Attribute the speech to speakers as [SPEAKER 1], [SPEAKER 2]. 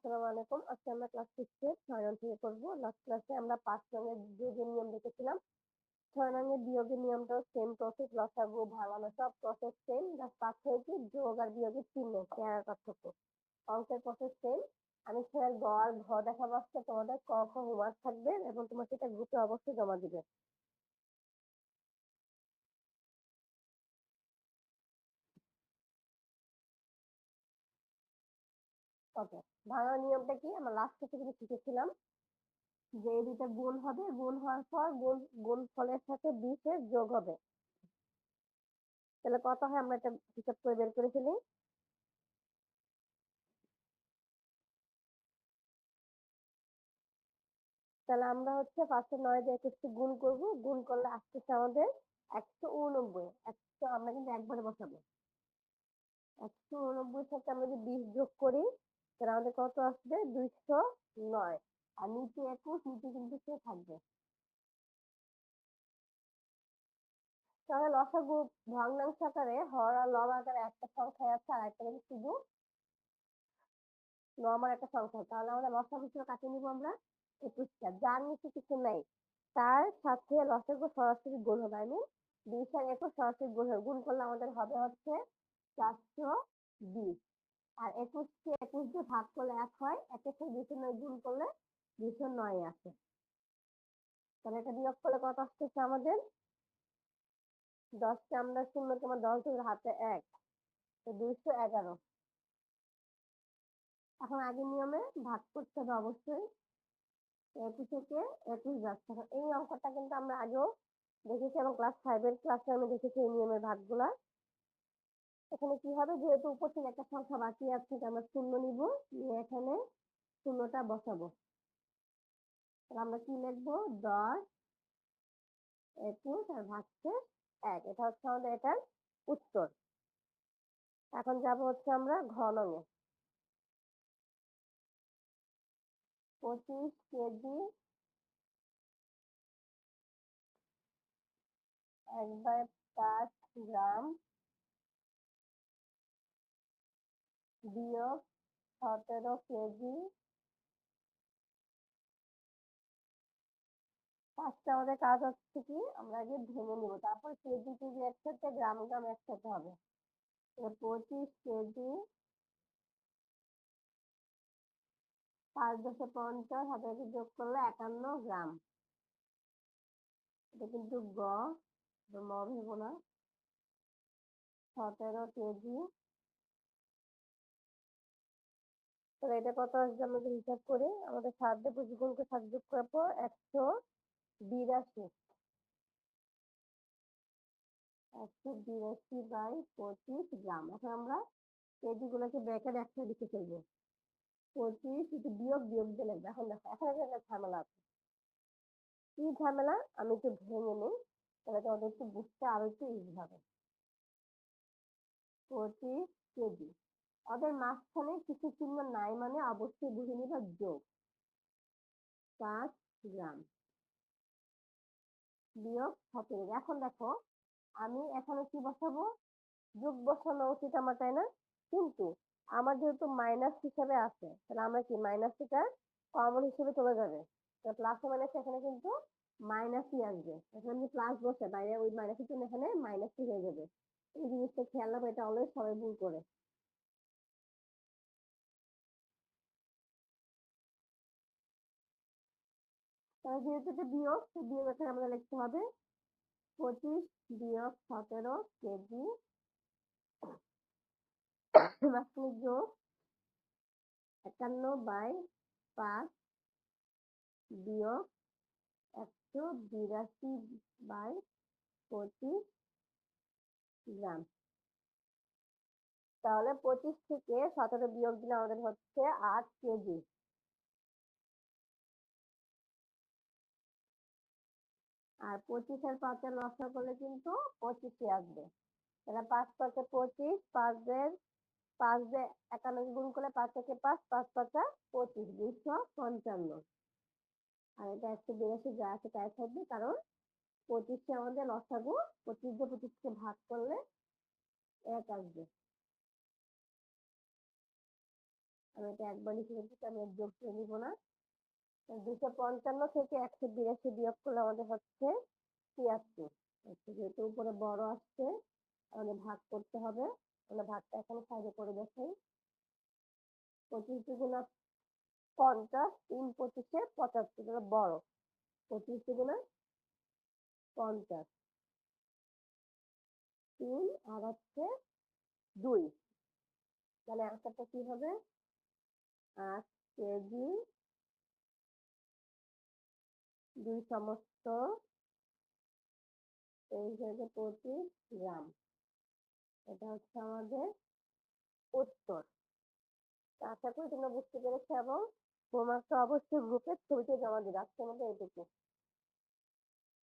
[SPEAKER 1] আসসালামু আলাইকুম। আজকে আমরা ক্লাস 6 এর ৬ নং থেকে করব। লাস্ট ক্লাসে আমরা ৫ নংয়ের বিয়োগের নিয়ম দেখেছিলাম। ৬ নংয়ের বিয়োগের নিয়মটাও সেম প্রসেস, লসাগু ভাঙানো সব প্রসেস সেম। জাস্ট পার্থক্য কি যোগ আর বিয়োগের চিহ্ন চেহারার পার্থক্য। অঙ্কের প্রসেস সেম। আমি স্যার গ আর ঘ দেখাবো আজকে তোমাদের। ক, খ হোমওয়ার্ক থাকবে এবং তোমার সেটা গ্রুপে অবশ্যই জমা দিবে। ওকে, ভাঙানোর নিয়মটা কি আমরা লাস্ট ক্লাসে কিন্তু শিখেছিলাম যে এই দুইটা গুণ হবে, গুণ হওয়ার পর গুণফলের সাথে 20 এর যোগ হবে। তাহলে কত হয় আমরা এটা হিসাব করে বের করে ফেলি। তাহলে আমরা হচ্ছে ফার্স্টে 9 দিয়ে 21 গুণ করব। গুণ করলে আসতেছে আমাদের 189। 100 আমরা কিন্তু একবারে বসাবো। 189 থেকে আমরা যদি 20 যোগ করি তাহলে আমাদের কত আসবে? 209। আর নিচে 21, নিচে কিন্তু সে থাকবে। তাহলে লসাগু ভগ্নাংশ আকারে হর আর লব আকারে একটা সংখ্যা আছে, আর একটা কিন্তু শুধু নরমাল একটা সংখ্যা। তাহলে আমরা লসাগু হিসেবে কাকে নিব আমরা? 21 টা। যার নিচে কিছু নাই তার সাথে লসাগু সরাসরি গুণ হবে। আই মিন 20 আর 21 সরাসরি গুণ হবে। গুণ করলে আমাদের হবে হচ্ছে 420। আর 21 কে 21 দিয়ে ভাগ করলে 1 হয়। 1 এর সাথে 209 গুণ করলে 209 আসে। তাহলে এটা বিয়োগ করলে কত আসতেছে আমাদের? 10 কে আমরা শূন্যকে আমরা 10 ধরে হাতে 1, তো 211। এখন আগের নিয়মে ভাগ করতে হবে অবশ্যই। 21 থেকে 21 যাচ্ছে। এখন এই অঙ্কটা কিন্তু আমরা আগেও দেখেছি এবং ক্লাস 5 এর ক্লাসে আমি দেখেছি এই নিয়মের ভাগগুলা। এখানে কি হবে, যেহেতু উপর থেকে একটা সংখ্যা বাকি আছে আমরা শূন্য নিব, নিয়ে এখানে শূন্যটা বসাবো। তাহলে আমরা কি লিখবো? 10, 21 আর ভাগছে 1। এটা হচ্ছে আমাদের এটার উত্তর। এখন যাব হচ্ছে আমরা ঘ নঙে। 25 কেজি 1/5 গ্রাম বিয়োগ 17 কেজি। ফার্স্টে আমাদের কাজ হচ্ছে কি আমরা আগে ভেঙে নিব, তারপর কেজি কেজি একসাথে, গ্রাম গ্রাম একসাথে হবে। 25 কেজি 5×50 হাতে যোগ করলে 51 গ্রাম। এটা কিন্তু গ, ম ভেবো না। 17 কেজি। তাহলে এটা কত আসবে আমাদের হিসাব করে? আমাদের 7 দিয়ে 25 গুণকে 7 যোগ করার পর 182। 182/25 গ্রাম। এখন আমরা কেজি গুলোকে ব্র্যাকেট একসাথে লিখে ফেলবো। 25 কিন্তু বিয়োগ বিয়োগ দিয়ে লিখবো। এখন দেখো এখানে একটা ঝামেলা আছে। কি ঝামেলা? আমি একটু ভেঙে নিই, তাহলে তোমাদের একটু বুঝতে আরো একটু ইজি হবে। 25 কেজি, ওদের মাঝখানে কিছু চিহ্ন নাই মানে অবশ্যই বুঝে নিবা যোগ 5 গ্রাম বিয়োগ 17। এখন দেখো আমি এখানে কি বসাবো? যোগ বসানো উচিত আমার, তাই না? কিন্তু আমার যেহেতু মাইনাস হিসাবে আছে, তাহলে আমরা কি মাইনাস থেকে কমন হিসেবে চলে যাবে। তো প্লাস মাইনাস এখানে কিন্তু মাইনাসই আসবে। এখানে যদি প্লাস বসে বাইরে ওই মাইনাসের জন্য এখানে মাইনাসই হয়ে যাবে। এই জিনিসটা খেয়াল রাখবে, এটা অলওয়েজ সবাই ভুল করে। তাহলে যেহেতু এটা বিয়োগ, তো বিয়োগ এখানে আমাদের লিখতে হবে 25 বিয়োগ 17 কেজি মাঝখানে যোগ 51/5 বিয়োগ 182/25 গ্রাম। তাহলে 25 থেকে 17 বিয়োগ দিলে আমাদের হচ্ছে 8 কেজি। আর 25 আর 5 এর লসা করলে কিন্তু 25 আসবে। তাহলে 5 5 25, 5 দিয়ে 91 গুণ করলে 5 থেকে 5, 5 5 25, 255। আর এটা 182 যা আছে তাই থাকবে, কারণ 25 আমাদের লসাগু। 25 দিয়ে 25 কে ভাগ করলে 1 আসবে। আমি এটা একবার লিখে রেখেছি, আমি আর যোগ করে নিব না। 255 থেকে 182 বিয়োগ করলে আমাদের হচ্ছে 73। আচ্ছা, যেহেতু উপরে বড় আসছে আমাদের ভাগ করতে হবে। আমরা ভাগটা এখন সাইডে করে দেখাই। 25 দুগুণা 50, 3 25-এ 75, এটা বড়। 25 দুগুণা 50, 3 আর হচ্ছে 2, তাহলে আনসারটা কি হবে? 8 কেজি 2 সমস্ত 23 গ্রাম। এটা হচ্ছে আমাদের উত্তর। আশা করি তোমরা বুঝতে পেরেছো এবং হোমওয়ার্কটা অবশ্যই গ্রুপে ছবিতে জমা দিবে। আজকের মতো এটুকু।